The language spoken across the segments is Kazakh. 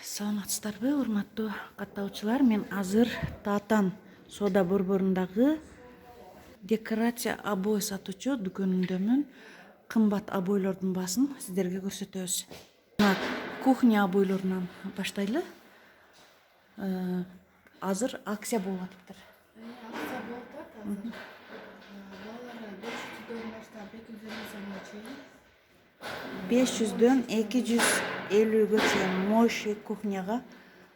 Саламатсыздарбы, урматтуу каттаучулар? Мен азыр Таатан соода борборундагы декорация обой сатуучу дүкөнүндөмүн. Кымбат обойлордун баасын сиздерге көрсөтөбүз. Кухня обойлорунан баштайлы. Азыр акция болуп атыптыр. Акция болуп атат азыр. Балаларга 500 баштап 250 сомго чейин. 500дөн 250гө чейин моющий кухняга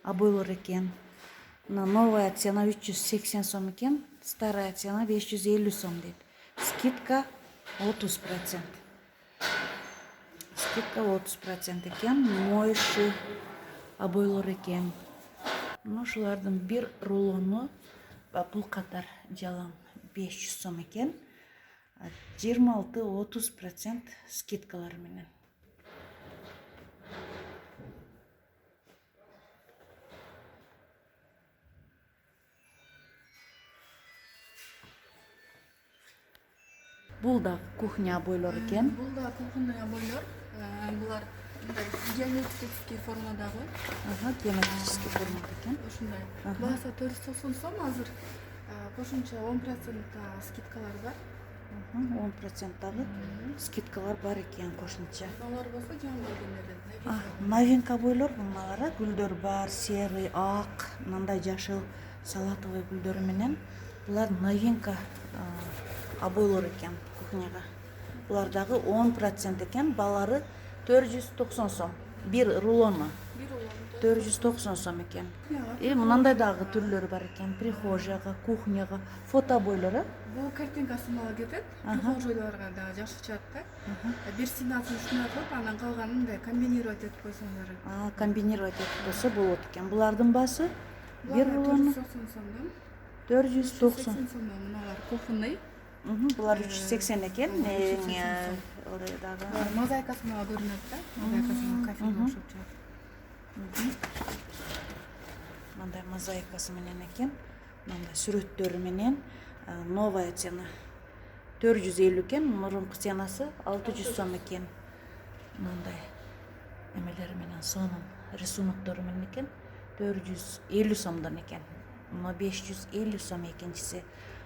обойлор экен. Новая цена 380 сом экен, старая цена 550 сом дейт. Скидка 30%. Скидка 30% экен, моющий обойлор экен. Ушулардын бир рулону бул катар жалаң 500 сом экен. 26-30% скидкалар менен. Бул да кухня обойлор экен. Бул да кухня обойлор. Булар геометрический формадагы. Геометрический формада экен. Ушундай. Баасы 490 сом азыр. Кошумча 10% скидкалар бар. 10%-дагы скидкалар бар экен кошумча. Алар болсо жаңы келгендерден. Новинка обойлор муналар, гүлдөр бар, серый, ак, мындай жашыл салатовый гүлдөр менен. Булар новинка обойлор экен кухняга. Булар дагы 10% экен, балары 490 сом. Бир рулону 490 сом экен. Мындай дагы түрлөрү бар экен. Прихожаяга, кухняга, фото обойлору. Бул картинкасы мага кетет. Прихожойлорго да жакшы чыгат да. Бир стенасын ушундай кылып, анан калганын мындай комбинировать этип койсоңор. Комбинировать этип койсо болот экен. Булардын баасы бир рулону 490 сомдон. 490 сомдон мыналар кухонный. Булар 380 экен. Мозаикасы мага көрүнөт да. Мозаикасы кафеге окшоп чыгат. Мындай мозаикасы менен экен. Мындай сүрөттөрү менен. Новая цена 450 экен, мурунку ценасы 600 сом экен. Мындай эмелери менен сонун рисуноктору менен экен. 450 сомдон экен. Мына 550 сом экинчиси.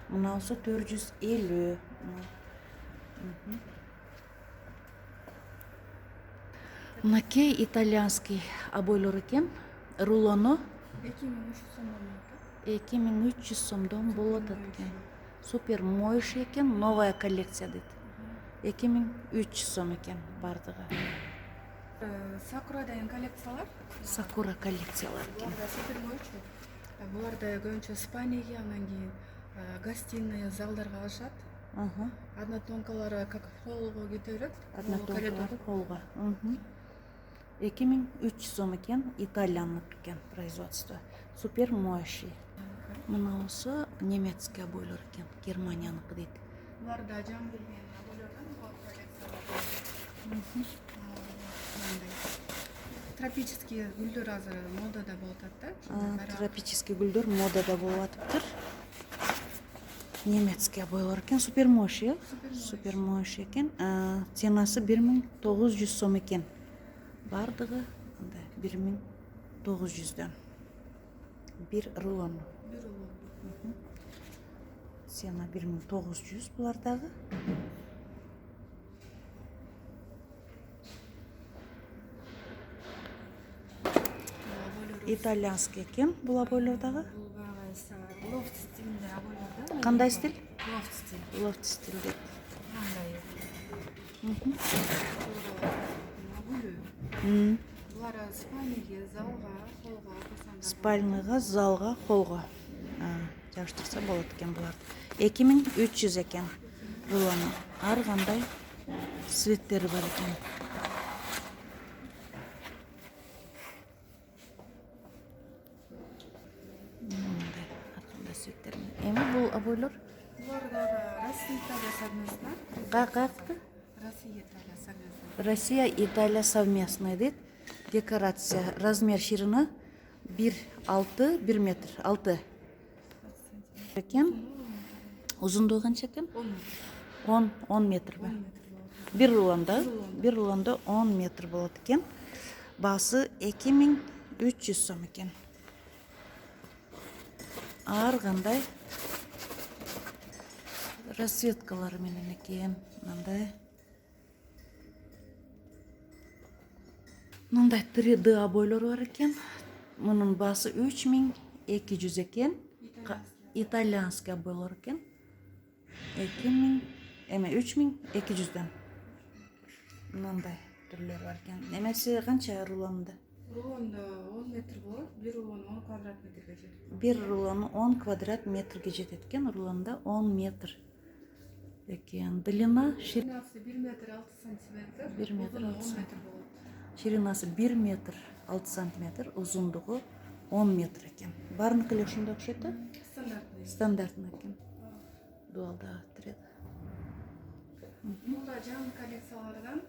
Мынасы 450. Мынакей итальянский обойлор экен. Рулону 2300 сомдон болот экен. Супер моющий экен, новая коллекция дейт. 2300 сом экен бардыгы. Сакура деген коллекциялар. Сакура коллекциялар экен. Супер моющий. Буларда көбүнчө спальняга, анан кийин гостиная, залдарга алышат. Однотонкалары как холлго кете берет. Однотонкалары холлго. 2300 сом экен, итальяндык экен производство. Супер моющий. Мына осы немецкий обойлор экен, Германияныкы дейт. Буларда жан берген обойлордон коллекциялар. Тропический гүлдөр азыр модада болуп атат да. Тропический гүлдөр модада болуп атыптыр. Немецкий обойлор экен, супер моющий. Супер моющий экен. Ценасы 1900 сом экен. Бардыгы 1900дөн. Бир рулон. Цена 1900 булардагы. Итальянский экен бул обойлордагы. Лофт стилинде обойлордо. Кандай стиль? Лофт стиль. Лофт стиль дейт. Булар спальняга, залга, холго койсоңор. Спальныйга, залга, холго жабыштырса болот экен буларды. 2300 экен рулону. Ар кандай цветтери бар экен. Мындай ар кандай цветтер. Эми бул обойлор Булар дагы Россия Италия совместно. каяктыкы? Россия Италия совместный дейт. Декорация. Размер ширина 1,6 1 метр 6 экен. Узундугу канча экен? 10 метр ба? Бир рулондо 10 метр болот экен. Баасы 2300 300 сом екен. Ар кандай расцветкалары менен екен. Мындай 3D обойлор бар екен. Мунун басы 3200 екен. Итальянский обойлор екен. 3200'den. Мындай түрлөр бар екен. Немеси канча рулонунда? Рулон 10 метр болот, бир рулон 10 квадрат метрге жетет. Бир рулон 10 квадрат метрге жетет экен. Рулонда 10 метр екен. Длина Ширинасы 1 метр 6 сантиметр. 1 метр узуну 6 10 метр болот. Ширинасы 1 метр 6 сантиметр, узундугу 10 метр екен. Баарыныкы эле ошондой окшойт да? Стандартный. Стандартный екен. Дуалда тирет. Мында жаңы коллекциялардан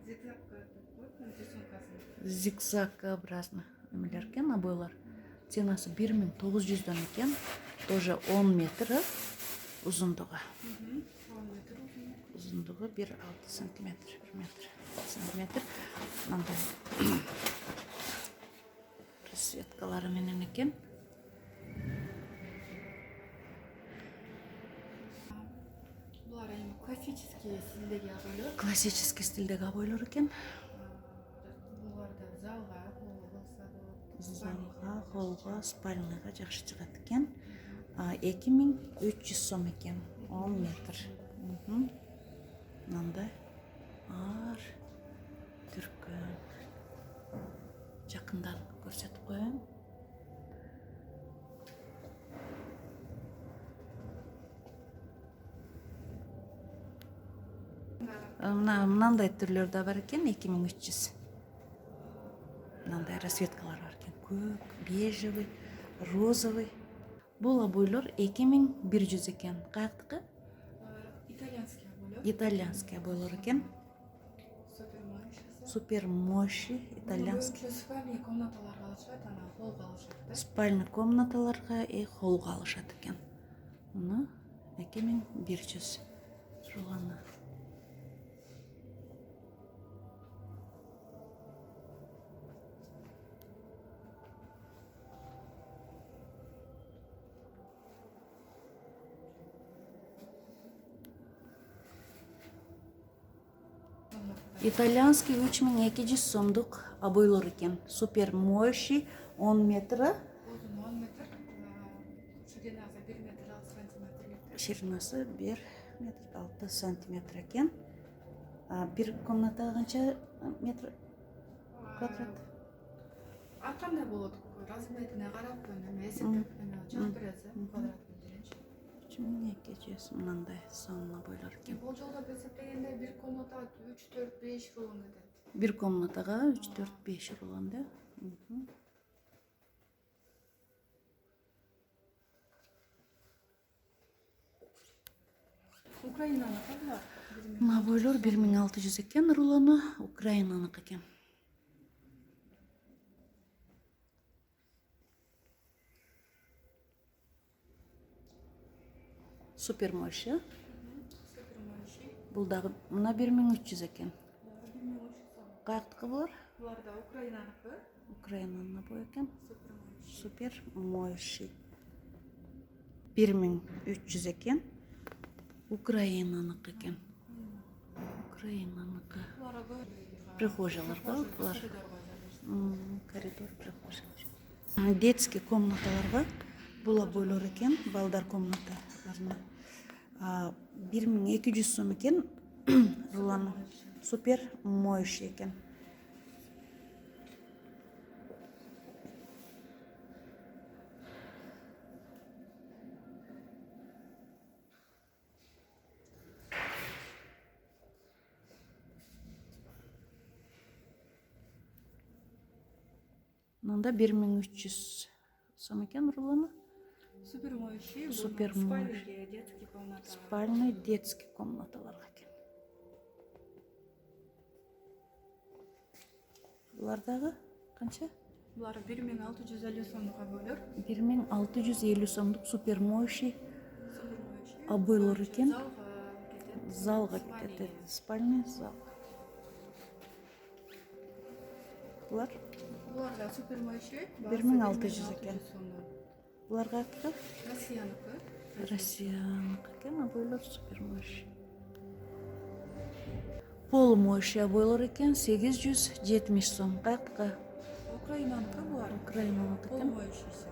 зигзаг деп коет, рисункасын. Зигзагообразно эмелер экен, обойлар. Ценасы 1900'den екен. Тоже 10 метр узундугу. 10 метр узун. Узундугу 1,6 сантиметр. 1 метр 6 сантиметр. Мындай расцветкалары менен екен. Булар эми классический стилдеги обойлор. Классический стилдеги обойлор екен. Буларды залга, холго болсо болот. Залга, холго, спальныйга жакшы чыгат экен. 2300 сом екен. 10 метр. Мындай ар түркөн. Жакындан көрсөтүп коеюн. Мынандай түрлөр да бар екен, 2300. Мынандай расцветкалар бар екен. Көк, бежевый, розовый. Бул обойлор 2100 екен. Каяктыкы? Итальянский обойлор. Итальянский обойлор екен. Супер мощи итальянский. Спальный комнаталарга алышат, ана холго алышат да. Спальный комнаталарга холго алышат екен. Муну 2100 рулону. Итальянский 3200 сомдук обойлор екен. Супер мощи 10 метр. Узуну 10 метр, ширинасы 1 метр 6 сантиметр. Ширинасы 1 метр 6 сантиметр екен. Бир комната канча метр квадрат? Ар кандай болот? Разметине карап, эме эсептеп жооп берет, квадрат метринчи. 3200 мындай сон обойлор екен. Бул жолдо эсептегенде бир комната 3-4-5 рулон кетет. Бир комнатага 3-4-5 рулон да. Украинаныкы булар. Обойлор 1600 екен рулону, Украинаныкы екен. Супер мощи. Бул дагы мына 1300 екен. Каяктыкы булар? Булар да Украинаныкы. Украинанын обои екен. Супер мощи. 1300 екен. Украинаныкы екен. Украинаныкы. Прихожаларга булар. Коридор, прихожа. Детский комнаталарга бул обойлор екен. Балдар комнаталарына 1200 сом екен. Рулону. Супер мощи екен. Мында 1300 сом екен рулону. Супер моющий. Супер Спальный детский комната. Спальный детский комнаталарга екен. Булар дагы канча? Булар 1650 сомдук обойлор. 1650 сомдук супер мощи Супер моющий. обойлор екен. Залга кетет. Залга кетет. Спальный зал. Булар Булар да супермощи. 1600 экен. Буларга акча? Россияныкы. Россияныкы экен, абойлор супермощь. Полумощь абойлор экен 870 сом. Каяктыкы? Украинаныкы булар. Украинаныкы экен. Полумощиси.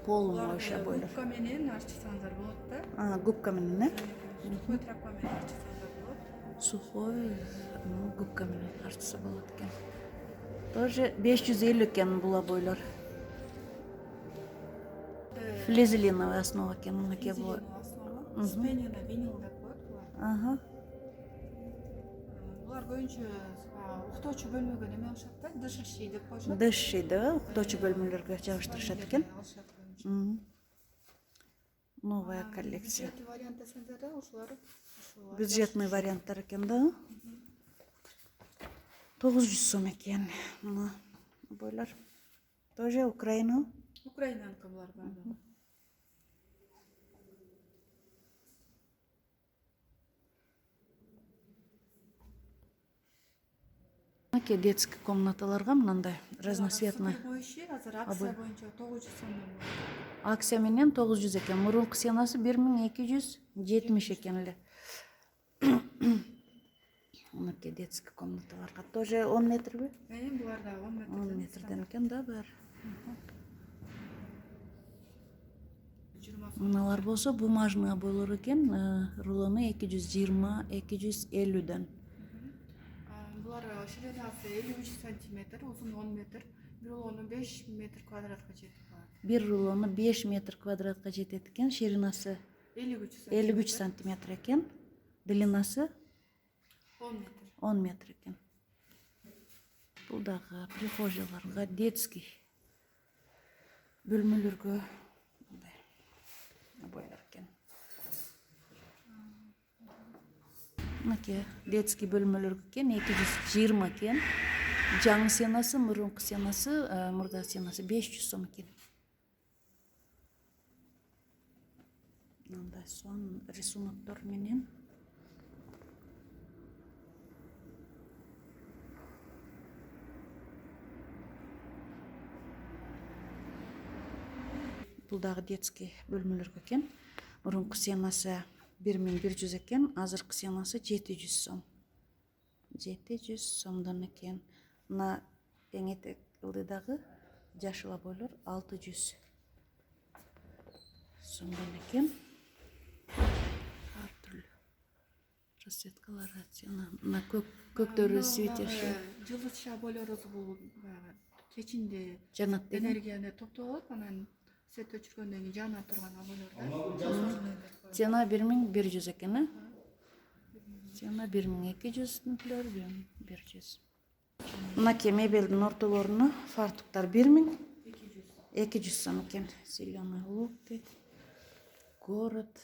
Полумощь абойлор. Губка менен арчысаңдар болот да. Губка менен, Сухой тряпка менен арчысаңдар болот. Сухой, губка менен арчыса болот экен. Тоже 550 экен бул абойлор. Флизелиновая основа экен, мынакей бул. Спенина винил деп коет булар. Ага. Булар көбүнчө уктоочу бөлмөгө неме алышат да, дышащий деп коюшат. Дыши да, уктоочу бөлмөлөргө жабыштырышат экен. Новая коллекция. Бюджетный вариант десеңдер да, ушулар. Бюджетный варианттар экен да. 900 сом экен. Мына бойлар. Тоже Украина. Украинаныкы булар баардыгы. Мынакей детский комнаталарга мындай разноцветный. Супермощи азыр акция боюнча 900 сомдон болот. Акция менен 900 экен. Мурунку ценасы 1270 экен эле. Мынакей детский комнаталарга тоже 10 метрби? Булар да 10 метр. 10 метрден экен да баары. Мыналар болсо бумажный абойлор экен. Рулону 220-250ден. Булар ширинасы 53 сантиметр, узуну 10 метр. Бир рулону 5 метр квадратка жетип калат. Бир рулону 5 метр квадратка жетет экен. Ширинасы 53 сантиметр экен. Длинасы 10 метр экен. Бул дагы прихожияларга, детский бөлмөлөргө абойлор экен. Мынакей детский бөлмөлөргө экен 220 экен. Жаңы сенасы, мурунку сенасы, мурда сенасы 500 сом экен. Мындай сон рисуноктор менен. Бул дагы детский бөлмөлөргө экен. Мурунку сенасы 1100 экен, азыркы сенасы 700 сом. 700 сомдон экен. Мына эң этек ылдыдагы жашыл абойлор 600 сомдон экен. Ар түрлүү расцветкалары, мына көктөрү светящий. Жылытчы абойлору бул баягы кечинде Жанат деген. энергияны топтоп алып, анан свет өчүргөндөн кийин жана турган абойлор да. Цена 1100 экен. Цена 1200 нүктөлөр 1100. Мынакей мебелдин ортолоруна фартуктар 1200 сом экен. Зеленый лук дейт. Город.